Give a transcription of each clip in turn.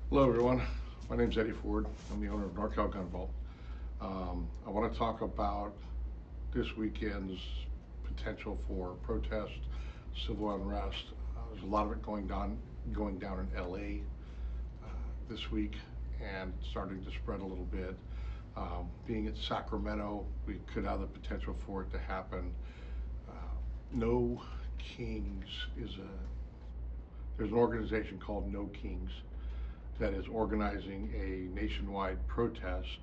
Hello, everyone. My name's Eddie Ford. I'm the owner of NorCal Gun Vault. I want to talk about this weekend's potential for protest, civil unrest. There's a lot of it going down in LA this week, and starting to spread a little bit. Being at Sacramento, we could have the potential for it to happen. Uh, no Kings is a There's an organization called No Kings that is organizing a nationwide protest.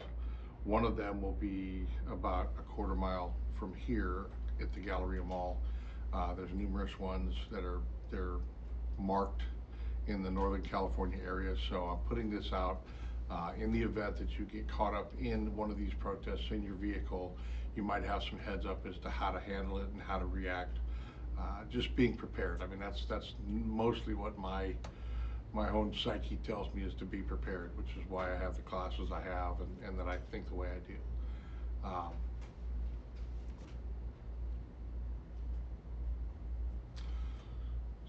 One of them will be about a quarter mile from here at the Galleria Mall. There's numerous ones that are they're marked in the Northern California area. So I'm putting this out in the event that you get caught up in one of these protests in your vehicle. You might have some heads up as to how to handle it and how to react. Just being prepared. I mean, that's mostly what my own psyche tells me is to be prepared, which is why I have the classes I have and that I think the way I do. Um,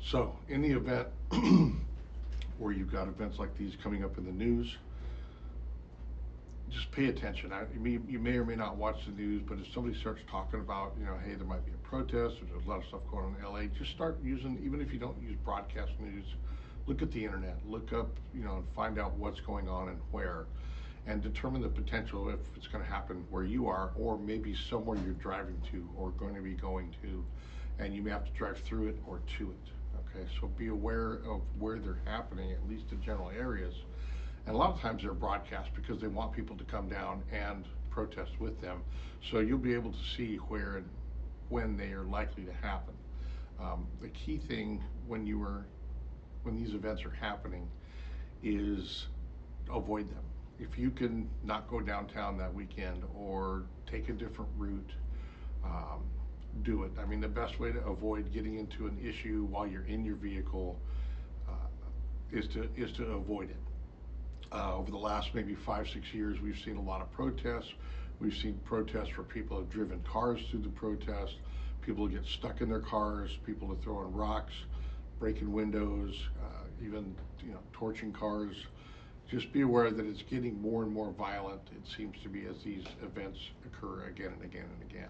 so, in the event where you've got events like these coming up in the news, just pay attention. You may or may not watch the news, but if somebody starts talking about, hey, there might be a protest, or there's a lot of stuff going on in LA, just start using, even if you don't use broadcast news, look at the internet, look up, and find out what's going on and where, and determine the potential if it's going to happen where you are, or maybe somewhere you're driving to or going to be going to, and you may have to drive through it or to it. Okay, so be aware of where they're happening, at least in general areas. And a lot of times they're broadcast because they want people to come down and protest with them. So you'll be able to see where and when they are likely to happen. The key thing when these events are happening is avoid them. If you can not go downtown that weekend or take a different route, um, do it. I mean, the best way to avoid getting into an issue while you're in your vehicle is to avoid it. Over the last maybe 5, 6 years, we've seen a lot of protests. We've seen protests where people have driven cars through the protest. People get stuck in their cars. People are throwing rocks, breaking windows, even torching cars. Just be aware that it's getting more and more violent. It seems to be as these events occur again and again and again.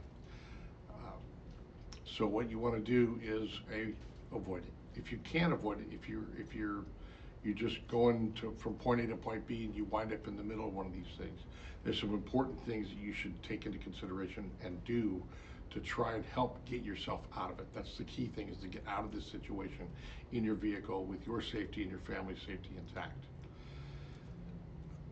Um, so what you want to do is avoid it. If you can avoid it, if you're just going from point A to point B and you wind up in the middle of one of these things, there's some important things that you should take into consideration and do to try and help get yourself out of it. That's the key thing, is to get out of this situation in your vehicle with your safety and your family's safety intact.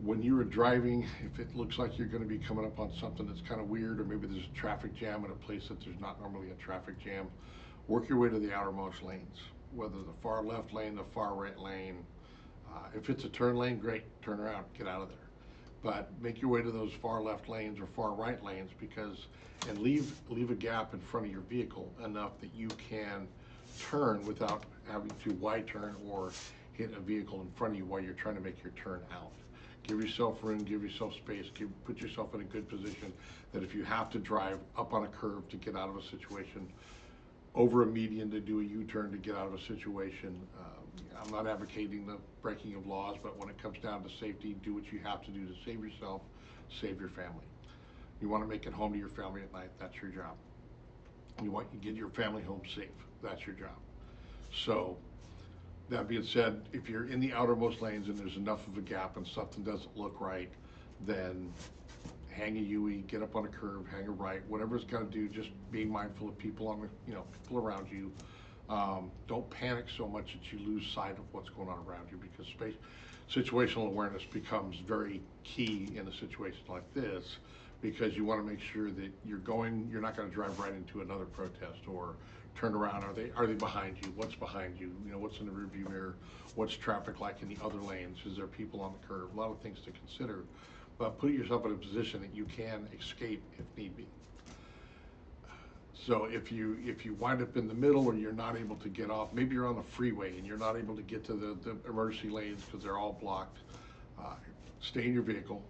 When you are driving, if it looks like you're going to be coming up on something that's kind of weird, or maybe there's a traffic jam in a place that there's not normally a traffic jam, work your way to the outermost lanes, whether the far left lane, the far right lane. If it's a turn lane, great, turn around, get out of there. But make your way to those far left lanes or far right lanes, and leave a gap in front of your vehicle enough that you can turn without having to wide turn or hit a vehicle in front of you while you're trying to make your turn out. Give yourself room, give yourself space, put yourself in a good position that if you have to drive up on a curve to get out of a situation, over a median to do a U-turn to get out of a situation. I'm not advocating the breaking of laws, but when it comes down to safety, do what you have to do to save yourself, save your family. You want to make it home to your family at night, that's your job. You want to get your family home safe, that's your job. So, that being said, if you're in the outermost lanes and there's enough of a gap and something doesn't look right, then hang a UE, get up on a curb, hang a right, whatever it's got to do. Just being mindful of people people around you. Don't panic so much that you lose sight of what's going on around you, because situational awareness becomes very key in a situation like this, because you want to make sure that you're not going to drive right into another protest or turn around. Are they behind you? What's behind you? What's in the rearview mirror? What's traffic like in the other lanes? Is there people on the curb? A lot of things to consider, but put yourself in a position that you can escape if need be. So if you wind up in the middle, or you're not able to get off, maybe you're on the freeway and you're not able to get to the emergency lanes because they're all blocked, stay in your vehicle,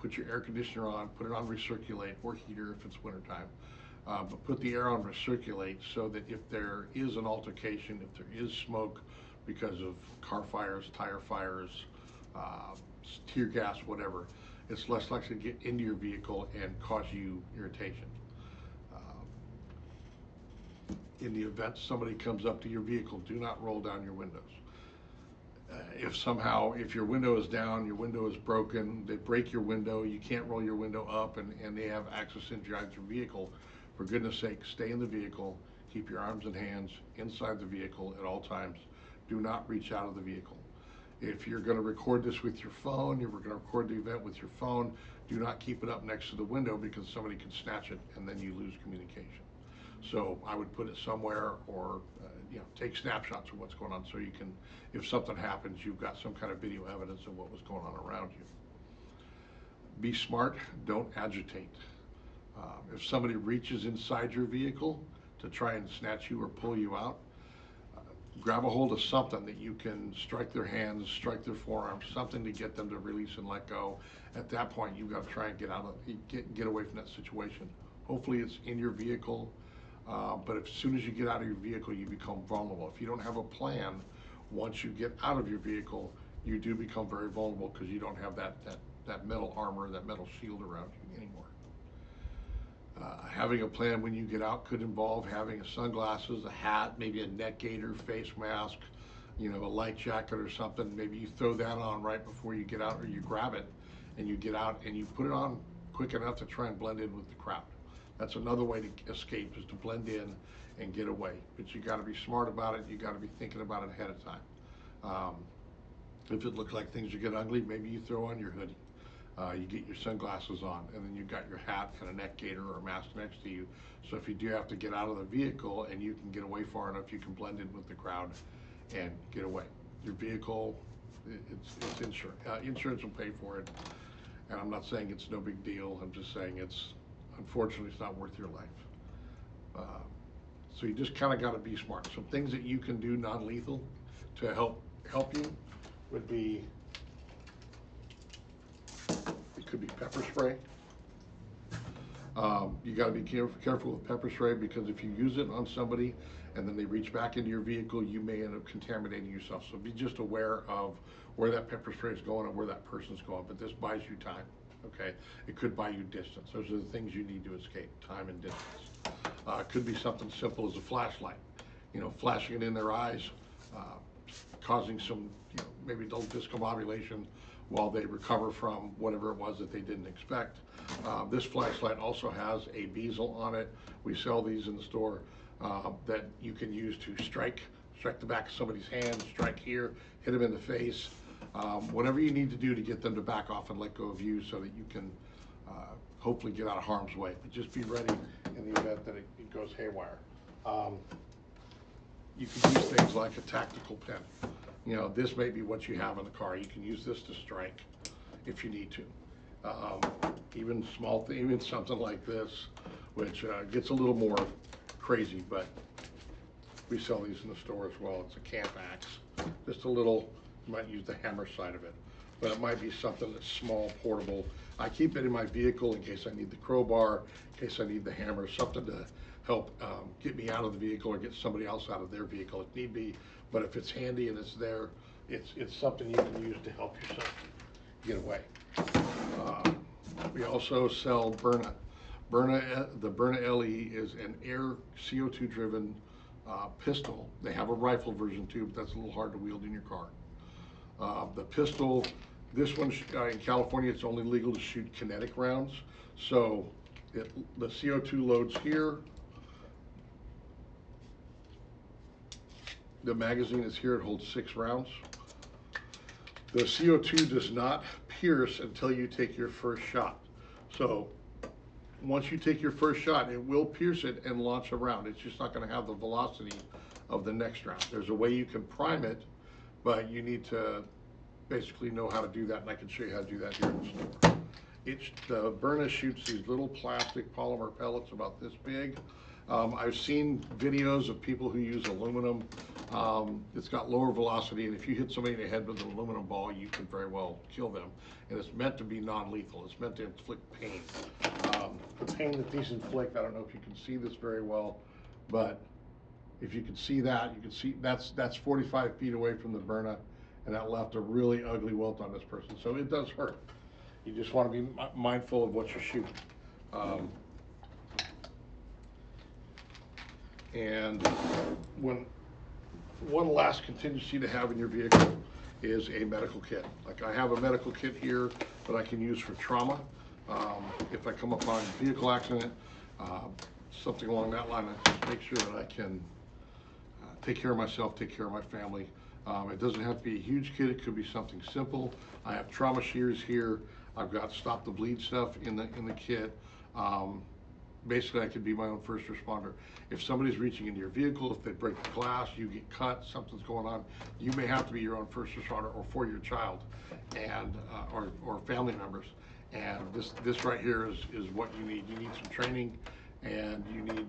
put your air conditioner on, put it on recirculate or heater if it's wintertime. But put the air on recirculate so that if there is an altercation, if there is smoke because of car fires, tire fires, uh, tear gas, whatever. It's less likely to get into your vehicle and cause you irritation. In the event somebody comes up to your vehicle, do not roll down your windows. If your window is down, your window is broken, they break your window, you can't roll your window up, and they have access inside your vehicle, for goodness sake, stay in the vehicle, keep your arms and hands inside the vehicle at all times. Do not reach out of the vehicle. If you're going to record this with your phone, you're going to record the event with your phone, do not keep it up next to the window, because somebody could snatch it and then you lose communication. So I would put it somewhere, or take snapshots of what's going on, so you can, if something happens, you've got some kind of video evidence of what was going on around you. Be smart, don't agitate. If somebody reaches inside your vehicle to try and snatch you or pull you out, grab a hold of something that you can strike their hands, strike their forearms, something to get them to release and let go. At that point, you've got to try and get away from that situation. Hopefully it's in your vehicle, but as soon as you get out of your vehicle, you become vulnerable. If you don't have a plan, once you get out of your vehicle, you do become very vulnerable, because you don't have that metal armor, that metal shield around you anymore. Having a plan when you get out could involve having sunglasses, a hat, maybe a neck gaiter, face mask, a light jacket or something. Maybe you throw that on right before you get out, or you grab it and you get out and you put it on quick enough to try and blend in with the crowd. That's another way to escape, is to blend in and get away. But you got to be smart about it. You got to be thinking about it ahead of time. If it looks like things are getting ugly, maybe you throw on your hoodie. You get your sunglasses on, and then you've got your hat and a neck gaiter or a mask next to you. So if you do have to get out of the vehicle and you can get away far enough, you can blend in with the crowd and get away. Your vehicle, it's insurance. Insurance will pay for it. And I'm not saying it's no big deal. I'm just saying unfortunately, it's not worth your life. So you just kind of got to be smart. Some things that you can do non-lethal to help you would be, it could be pepper spray. You got to be careful with pepper spray, because if you use it on somebody and then they reach back into your vehicle, you may end up contaminating yourself. So be just aware of where that pepper spray is going and where that person's going. But this buys you time, okay? It could buy you distance. Those are the things you need to escape, time and distance. It could be something simple as a flashlight, flashing it in their eyes, causing some, maybe a little discombobulation while they recover from whatever it was that they didn't expect. This flashlight also has a bezel on it. We sell these in the store, that you can use to strike the back of somebody's hand, strike here, hit them in the face, whatever you need to do to get them to back off and let go of you, so that you can hopefully get out of harm's way. But just be ready in the event that it goes haywire. You can use things like a tactical pen. This may be what you have in the car. You can use this to strike if you need to. Even something like this, which gets a little more crazy, but we sell these in the store as well. It's a camp axe. Just a little, you might use the hammer side of it, but it might be something that's small, portable. I keep it in my vehicle in case I need the crowbar, in case I need the hammer, something to help get me out of the vehicle or get somebody else out of their vehicle if need be. But if it's handy and it's there, it's something you can use to help yourself get away. We also sell Byrna. The Byrna LE is an air CO2 driven pistol. They have a rifle version too, but that's a little hard to wield in your car. The pistol, this one in California, it's only legal to shoot kinetic rounds. So the CO2 loads here. The magazine is here, it holds 6 rounds. The CO2 does not pierce until you take your first shot. So once you take your first shot, it will pierce it and launch a round. It's just not going to have the velocity of the next round. There's a way you can prime it, but you need to basically know how to do that, and I can show you how to do that here in the store. The Byrna shoots these little plastic polymer pellets about this big. I've seen videos of people who use aluminum. It's got lower velocity, and if you hit somebody in the head with an aluminum ball, you can very well kill them. And it's meant to be non-lethal. It's meant to inflict pain. The pain that these inflict, I don't know if you can see this very well, but if you can see that, you can see that's 45 feet away from the Byrna, and that left a really ugly welt on this person. So it does hurt. You just want to be mindful of what you're shooting. And one last contingency to have in your vehicle is a medical kit. Like I have a medical kit here that I can use for trauma. If I come upon a vehicle accident, something along that line, I just make sure that I can take care of myself, take care of my family. It doesn't have to be a huge kit, it could be something simple. I have trauma shears here. I've got stop the bleed stuff in the kit. Basically, I could be my own first responder. If somebody's reaching into your vehicle, if they break the glass, you get cut, something's going on, you may have to be your own first responder, or for your child, and or family members. And this right here is what you need. You need some training, and you need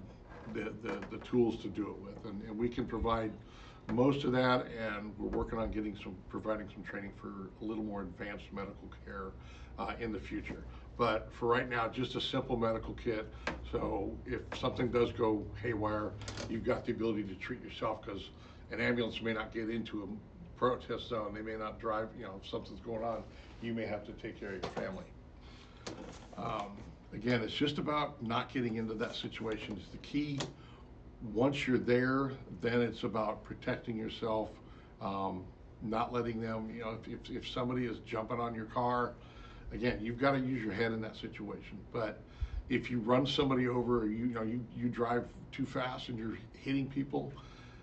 the tools to do it with. And we can provide most of that, and we're working on providing some training for a little more advanced medical care in the future. But for right now, just a simple medical kit. So if something does go haywire, you've got the ability to treat yourself, because an ambulance may not get into a protest zone. They may not drive, if something's going on, you may have to take care of your family. Again, it's just about not getting into that situation is the key. Once you're there, then it's about protecting yourself, not letting them, if somebody is jumping on your car, again, you've got to use your head in that situation. But if you run somebody over, or you drive too fast and you're hitting people,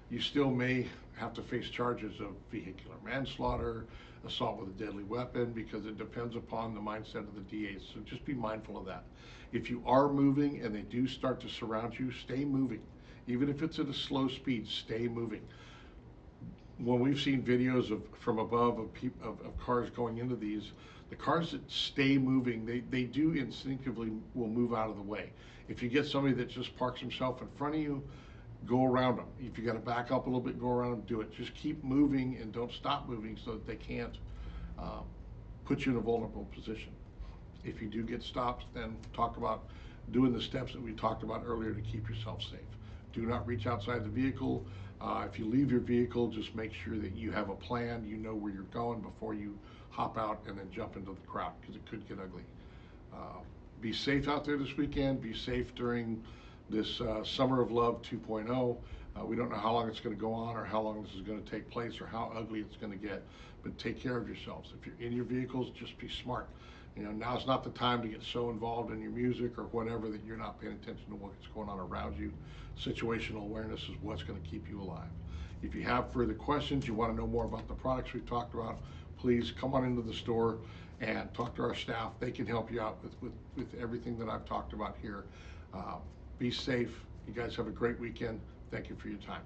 you still may have to face charges of vehicular manslaughter, assault with a deadly weapon, because it depends upon the mindset of the DAs. So just be mindful of that. If you are moving and they do start to surround you, stay moving. Even if it's at a slow speed, stay moving. When we've seen videos from above of cars going into these, the cars that stay moving, they do instinctively will move out of the way. If you get somebody that just parks himself in front of you, go around them. If you got to back up a little bit, go around them, do it. Just keep moving and don't stop moving so that they can't put you in a vulnerable position. If you do get stopped, then talk about doing the steps that we talked about earlier to keep yourself safe. Do not reach outside the vehicle. If you leave your vehicle, just make sure that you have a plan, you know where you're going before you hop out and then jump into the crowd, because it could get ugly. Be safe out there this weekend. Be safe during this Summer of Love 2.0. We don't know how long it's going to go on, or how long this is going to take place, or how ugly it's going to get, but take care of yourselves. If you're in your vehicles, just be smart. Now's not the time to get so involved in your music or whatever that you're not paying attention to what's going on around you. Situational awareness is what's going to keep you alive. If you have further questions, you want to know more about the products we've talked about, please come on into the store and talk to our staff. They can help you out with everything that I've talked about here. Be safe. You guys have a great weekend. Thank you for your time.